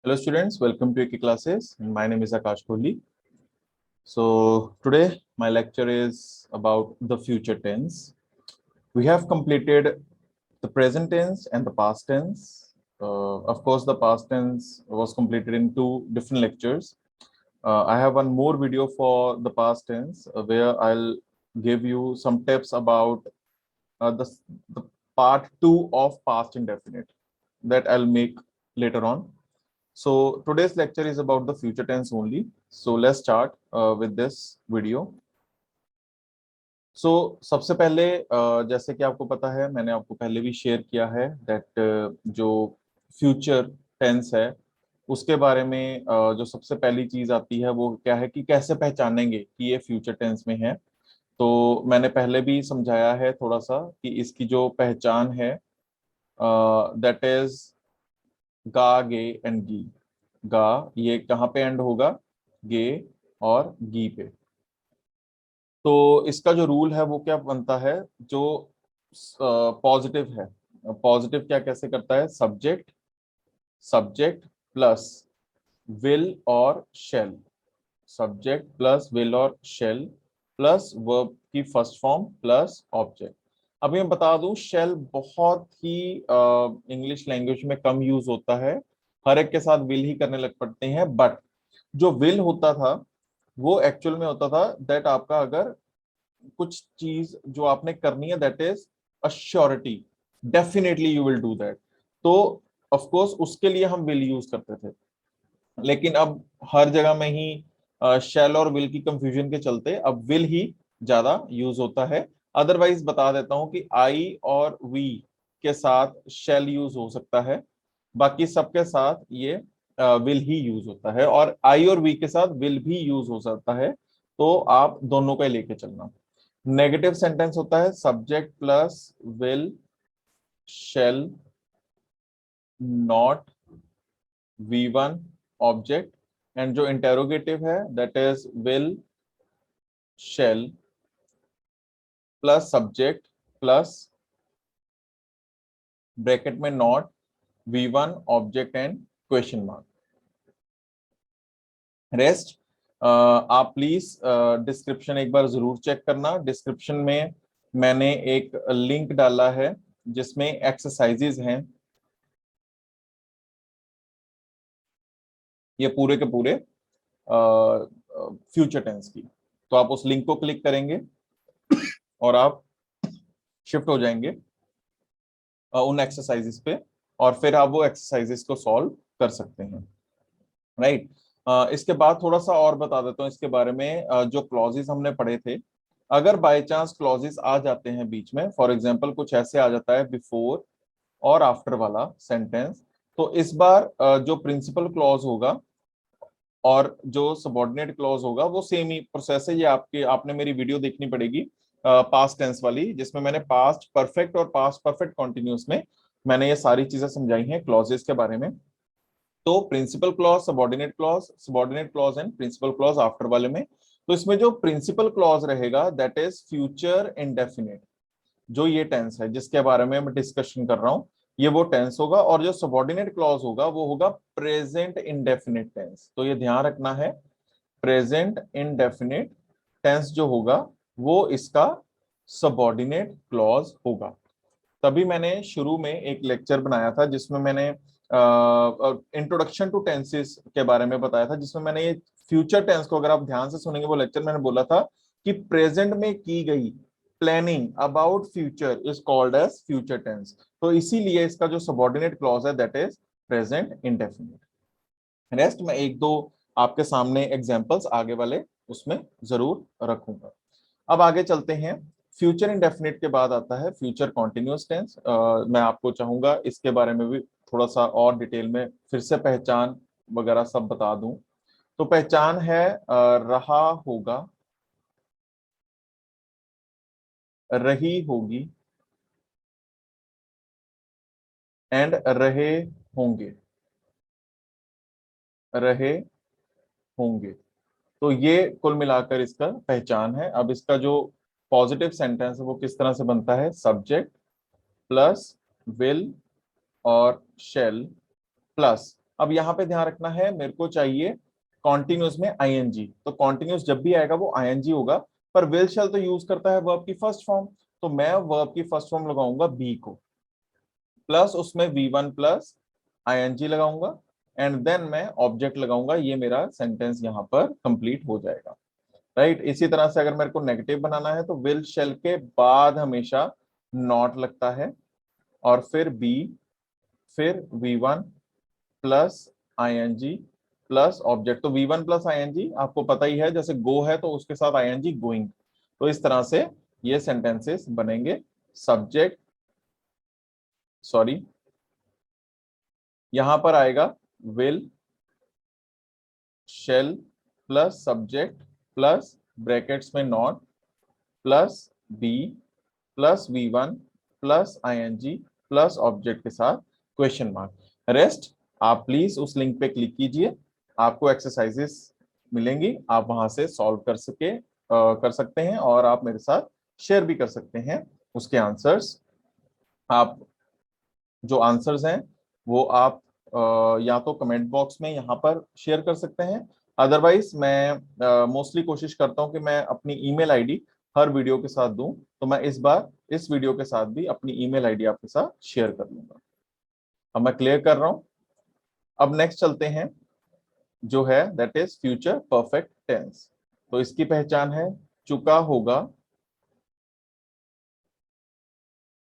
Hello students, welcome to AK classes. My name is Akash Kohli. So today my lecture is about the future tense. We have completed the present tense and the past tense. Of course, the past tense was completed in two different lectures. I have one more video for the past tense where I'll give you some tips about the part two of past indefinite that I'll make later on. So today's lecture is about the future tense only. So let's start with this video. So सबसे पहले जैसे कि आपको पता है, मैंने आपको पहले भी शेयर किया है दैट जो फ्यूचर टेंस है उसके बारे में जो सबसे पहली चीज आती है वो क्या है कि कैसे पहचानेंगे कि ये फ्यूचर टेंस में है। तो मैंने पहले भी समझाया है थोड़ा सा कि इसकी जो पहचान है दैट इज गा गे एंड गी। गा ये कहाँ पे एंड होगा? गे और गी पे। तो इसका जो रूल है वो क्या बनता है? जो पॉजिटिव है, पॉजिटिव क्या कैसे करता है? सब्जेक्ट सब्जेक्ट प्लस विल और शेल। सब्जेक्ट प्लस विल और शेल प्लस वर्ब की फर्स्ट फॉर्म प्लस ऑब्जेक्ट। अभी मैं बता दूं, शेल बहुत ही इंग्लिश लैंग्वेज में कम यूज होता है। हर एक के साथ विल ही करने लग पड़ते हैं। बट जो विल होता था वो एक्चुअल में होता था दैट आपका अगर कुछ चीज जो आपने करनी है that is assurity, definitely you will do that. तो ऑफ कोर्स उसके लिए हम विल यूज करते थे। लेकिन अब हर जगह में ही शैल और विल की कंफ्यूजन के चलते अब विल ही ज्यादा यूज होता है। अदरवाइज बता देता हूं कि आई और वी के साथ शैल यूज हो सकता है, बाकी सबके साथ ये विल ही यूज होता है, और आई और वी के साथ विल भी यूज हो सकता है। तो आप दोनों का ही लेके चलना। नेगेटिव सेंटेंस होता है subject plus will shall not V one object. And जो इंटेरोगेटिव है that is will shall plus subject plus bracket में not V one object and question mark. Rest आप प्लीज डिस्क्रिप्शन एक बार जरूर चेक करना। डिस्क्रिप्शन में मैंने एक लिंक डाला है जिसमें एक्सरसाइजेज हैं, ये पूरे के पूरे फ्यूचर टेंस की। तो आप उस लिंक को क्लिक करेंगे और आप शिफ्ट हो जाएंगे उन एक्सरसाइजेस पे, और फिर आप वो एक्सरसाइजेस को सॉल्व कर सकते हैं। राइट। इसके बाद थोड़ा सा और बता देता हूँ इसके बारे में। जो क्लॉजेस हमने पढ़े थे, अगर बाय चांस क्लॉजेस आ जाते हैं बीच में, फॉर एग्जांपल कुछ ऐसे आ जाता है बिफोर और आफ्टर वाला सेंटेंस, तो इस बार जो प्रिंसिपल क्लॉज होगा और जो सबऑर्डिनेट क्लॉज होगा वो सेम ही प्रोसेस है। ये आपने मेरी वीडियो देखनी पड़ेगी पास्ट टेंस वाली, जिसमें मैंने पास्ट परफेक्ट और पास्ट परफेक्ट कॉन्टिन्यूस में मैंने ये सारी चीजें समझाई हैं क्लॉजेस के बारे में। तो principal clause, subordinate clause and principal clause after वाले में। तो इसमें जो प्रिंसिपल क्लॉज रहेगा दैट इज फ्यूचर इंडेफिनिट। जो ये टेंस है जिसके बारे में मैं डिस्कशन कर रहा हूं, ये वो टेंस होगा। और जो सबऑर्डिनेट क्लॉज होगा वो होगा प्रेजेंट इंडेफिनिट टेंस। तो ये ध्यान रखना है, प्रेजेंट इंडेफिनिट टेंस जो होगा वो इसका सबऑर्डिनेट क्लॉज होगा। तभी मैंने शुरू में एक लेक्चर बनाया था जिसमें मैंने इंट्रोडक्शन टू टेंसेस के बारे में बताया था, जिसमें मैंने ये फ्यूचर टेंस को, अगर आप ध्यान से सुनेंगे वो लेक्चर, मैंने बोला था कि प्रेजेंट में की गई planning about future is called as future tense. तो इसीलिए इसका जो सबऑर्डिनेट क्लॉज है that is present indefinite. Rest में एक दो आपके सामने एग्जांपल्स आगे वाले उसमें जरूर रखूंगा। अब आगे चलते हैं। फ्यूचर इंडेफिनिट के बाद आता है फ्यूचर कॉन्टिन्यूअस टेंस। मैं आपको चाहूंगा इसके बारे में भी थोड़ा सा और डिटेल में फिर से पहचान वगैरह सब बता दूं। तो पहचान है रहा होगा, रही होगी एंड रहे होंगे। रहे होंगे, तो ये कुल मिलाकर इसका पहचान है। अब इसका जो पॉजिटिव सेंटेंस है वो किस तरह से बनता है? सब्जेक्ट प्लस विल और शेल प्लस अब यहाँ पे ध्यान रखना है, मेरे को चाहिए कॉन्टिन्यूस में आईएनजी, तो कॉन्टिन्यूस जब भी आएगा वो आईएनजी होगा, पर विल शैल तो यूज करता है वर्ब की फर्स्ट फॉर्म, तो मैं वर्ब की फर्स्ट फॉर्म लगाऊंगा बी को, प्लस उसमें V1 प्लस आईएनजी लगाऊंगा, एंड देन मैं ऑब्जेक्ट लगाऊंगा, ये मेरा सेंटेंस यहाँ पर कंप्लीट हो जाएगा। राइट, इसी तरह से अगर मेरे को नेगेटिव बनाना है तो विल शेल के बाद हमेशा नॉट लगता है, और फिर बी, फिर V1 plus ING plus object. तो V1 प्लस आईएनजी आपको पता ही है, जैसे गो है तो उसके साथ आईएनजी गोइंग, तो इस तरह से ये सेंटेंसेस बनेंगे। सब्जेक्ट, सॉरी, यहां पर आएगा will shall plus subject plus brackets में not plus be plus V1 plus ING plus object के साथ क्वेश्चन मार्क। रेस्ट आप प्लीज उस लिंक पे क्लिक कीजिए, आपको एक्सरसाइजेस मिलेंगी, आप वहां से सॉल्व कर सकते हैं, और आप मेरे साथ शेयर भी कर सकते हैं उसके आंसर्स। आप जो आंसर्स हैं वो आप या तो कमेंट बॉक्स में यहाँ पर शेयर कर सकते हैं, अदरवाइज मैं मोस्टली कोशिश करता हूँ कि मैं अपनी ईमेल आईडी हर वीडियो के साथ दूं, तो मैं इस बार इस वीडियो के साथ भी अपनी ईमेल आईडी आपके साथ शेयर कर लूंगा। अब मैं क्लियर कर रहा हूँ। अब नेक्स्ट चलते हैं, जो है that is future perfect tense. तो इसकी पहचान है चुका होगा,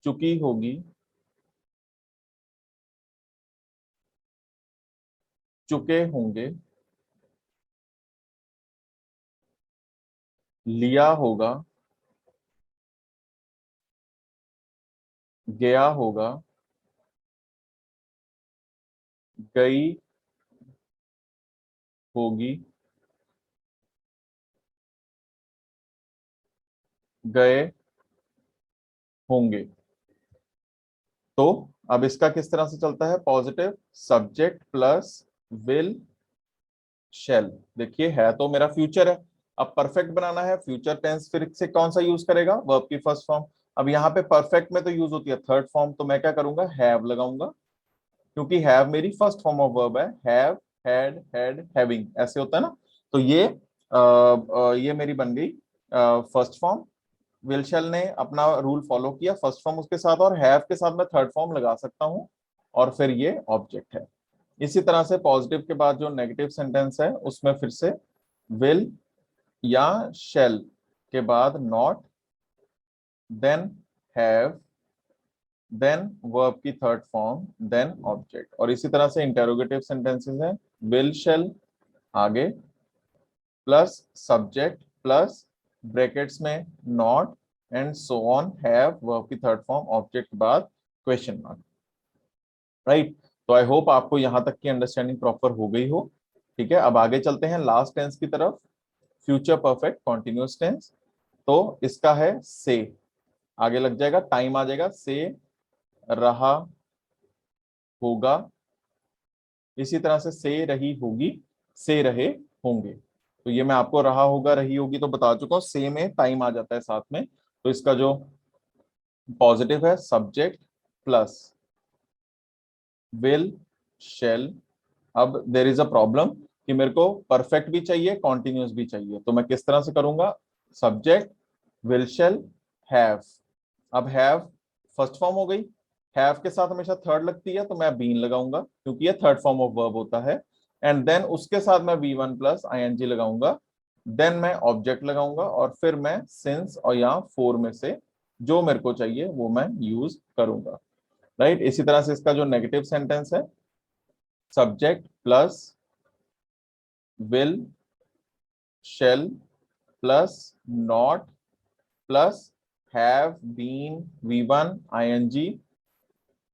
चुकी होगी, चुके होंगे, लिया होगा, गया होगा, गई होगी, गए होंगे। तो अब इसका किस तरह से चलता है, positive subject plus will shell. देखिए है तो मेरा फ्यूचर है, अब परफेक्ट बनाना है, फ्यूचर टेंस फिर से कौन सा यूज करेगा, वर्ब की फर्स्ट फॉर्म। अब यहाँ पे परफेक्ट में तो यूज होती है थर्ड फॉर्म, तो मैं क्या करूंगा, हैव लगाऊंगा, क्योंकि हैव मेरी फर्स्ट फॉर्म ऑफ वर्ब है, हैव, हैड, हैविंग, ऐसे होता है ना। तो ये मेरी बन गई फर्स्ट फॉर्म। विल शैल ने अपना रूल फॉलो किया, फर्स्ट फॉर्म उसके साथ, और हैव के साथ मैं थर्ड फॉर्म लगा सकता हूं, और फिर ये ऑब्जेक्ट है। इसी तरह से पॉजिटिव के बाद जो नेगेटिव सेंटेंस है उसमें फिर से विल या शैल के बाद not, then have, then verb की थर्ड फॉर्म, देन ऑब्जेक्ट। और इसी तरह से इंटेरोगेटिव सेंटेंसेस हैं, विल शैल आगे प्लस सब्जेक्ट प्लस ब्रैकेट्स में not and so on, have verb की थर्ड फॉर्म, ऑब्जेक्ट के बाद क्वेश्चन मार्क। राइट, तो आई होप आपको यहां तक की अंडरस्टैंडिंग प्रॉपर हो गई हो। ठीक है, अब आगे चलते हैं लास्ट टेंस की तरफ, फ्यूचर परफेक्ट कॉन्टिन्यूअस टेंस। तो इसका है से, आगे लग जाएगा, टाइम आ जाएगा, से रहा होगा, इसी तरह से रही होगी, से रहे होंगे। तो ये मैं आपको रहा होगा रही होगी तो बता चुका हूं, से में टाइम आ जाता है साथ में, तो इसका जो पॉजिटिव है सब्जेक्ट प्लस विल शेल। अब देर इज अ प्रॉब्लम कि मेरे को परफेक्ट भी चाहिए, कॉन्टिन्यूस भी चाहिए, तो मैं किस तरह से करूंगा, सब्जेक्ट विल शेल हैव। अब हैव फर्स्ट फॉर्म हो गई, हैव के साथ हमेशा थर्ड लगती है, तो मैं बीन लगाऊंगा क्योंकि ये थर्ड फॉर्म ऑफ वर्ब होता है, एंड देन उसके साथ मैं V1 प्लस आईएनजी लगाऊंगा, देन मैं ऑब्जेक्ट लगाऊंगा, और फिर मैं सिंस और या फोर में से जो मेरे को चाहिए वो मैं यूज करूंगा। राइट, इसी तरह से इसका जो नेगेटिव सेंटेंस है, subject plus will shall plus not plus have been V1 ING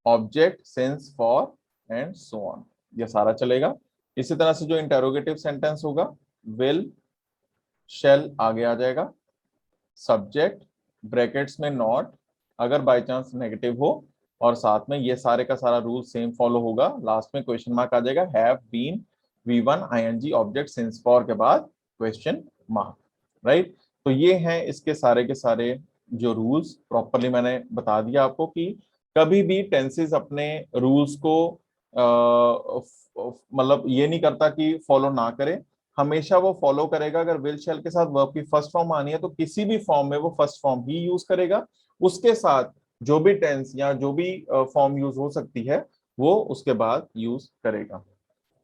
object since for and so on, ये सारा चलेगा। इसी तरह से जो इंटेरोगेटिव सेंटेंस होगा, विल शेल आगे आ जाएगा, सब्जेक्ट ब्रैकेट्स में नॉट, अगर बाय चांस नेगेटिव हो, और साथ में ये सारे का सारा रूल सेम फॉलो होगा, लास्ट में क्वेश्चन मार्क आ जाएगा, have been V1 ING object since for के बाद क्वेश्चन मार्क। राइट, तो ये हैं इसके सारे के सारे जो रूल्स, प्रॉपरली मैंने बता दिया आपको कि कभी भी टेंसेस अपने रूल्स को मतलब ये नहीं करता कि फॉलो ना करे, हमेशा वो फॉलो करेगा। अगर विल शैल के साथ वर्ब की फर्स्ट फॉर्म आनी है तो किसी भी फॉर्म में वो फर्स्ट फॉर्म ही यूज करेगा। उसके साथ जो भी टेंस या जो भी फॉर्म यूज हो सकती है वो उसके बाद यूज करेगा।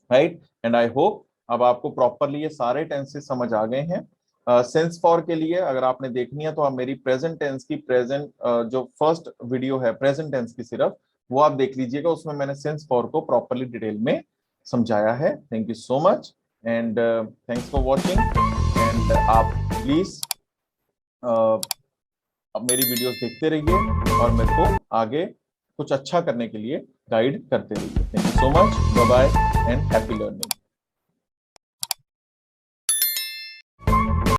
राइट, एंड आई होप अब आपको प्रॉपरली ये सारे टेंसेस समझ आ गए हैं। सेंस फॉर के लिए अगर आपने देखनी है तो आप मेरी प्रेजेंट टेंस की प्रेजेंट जो फर्स्ट वीडियो है प्रेजेंट टेंस की सिर्फ, वो आप देख लीजिएगा, उसमें मैंने सेंस फॉर को प्रॉपरली डिटेल में समझाया है। Thank you so much and thanks for watching. And आप प्लीज अब मेरी वीडियोस देखते रहिए और मेरे को आगे कुछ अच्छा करने के लिए गाइड करते रहिए। Thank you so much, bye bye and happy learning.